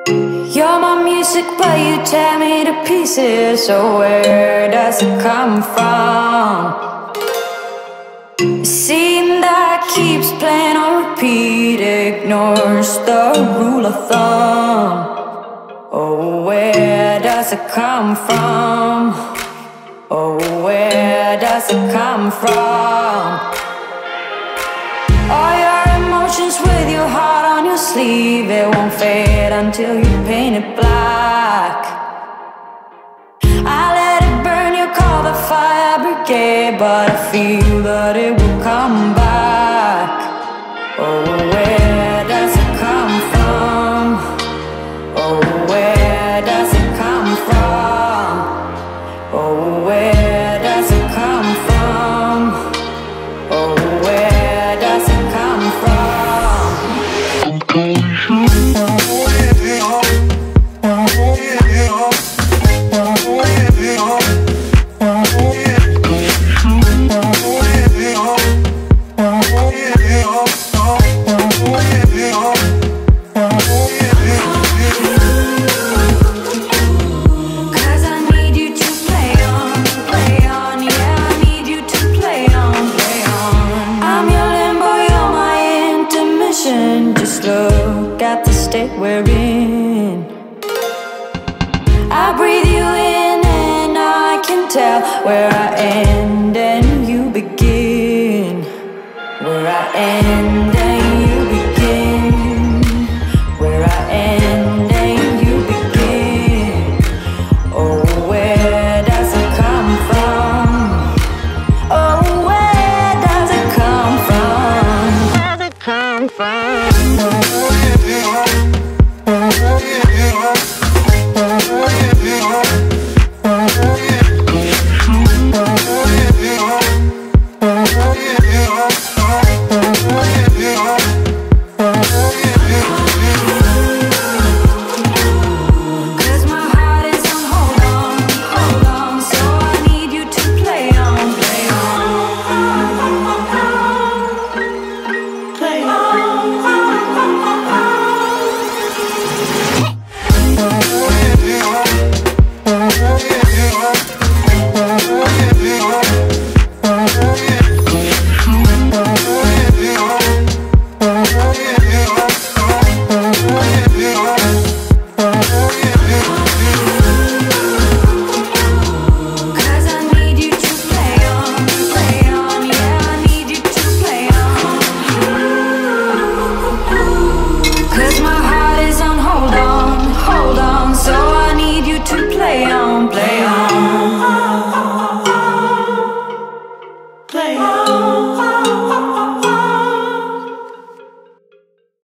You're my music, but you tear me to pieces. So where does it come from? A scene that keeps playing on repeat, ignores the rule of thumb. Oh, where does it come from? Oh, where does it come from? All your emotions with your heart on your sleeve, it won't fade until you paint it black. I let it burn, you call the fire brigade, but I feel that it will come back. Oh, where does it come from? Oh, where does it come from? Oh, where does it come from? Oh, where does it come from? Just look at the state we're in. I breathe you in and I can tell where I end and you begin. Where I end and you begin. Where I end and you begin. Oh, where does it come from? Oh, where does it come from? Where does it come from? Cause my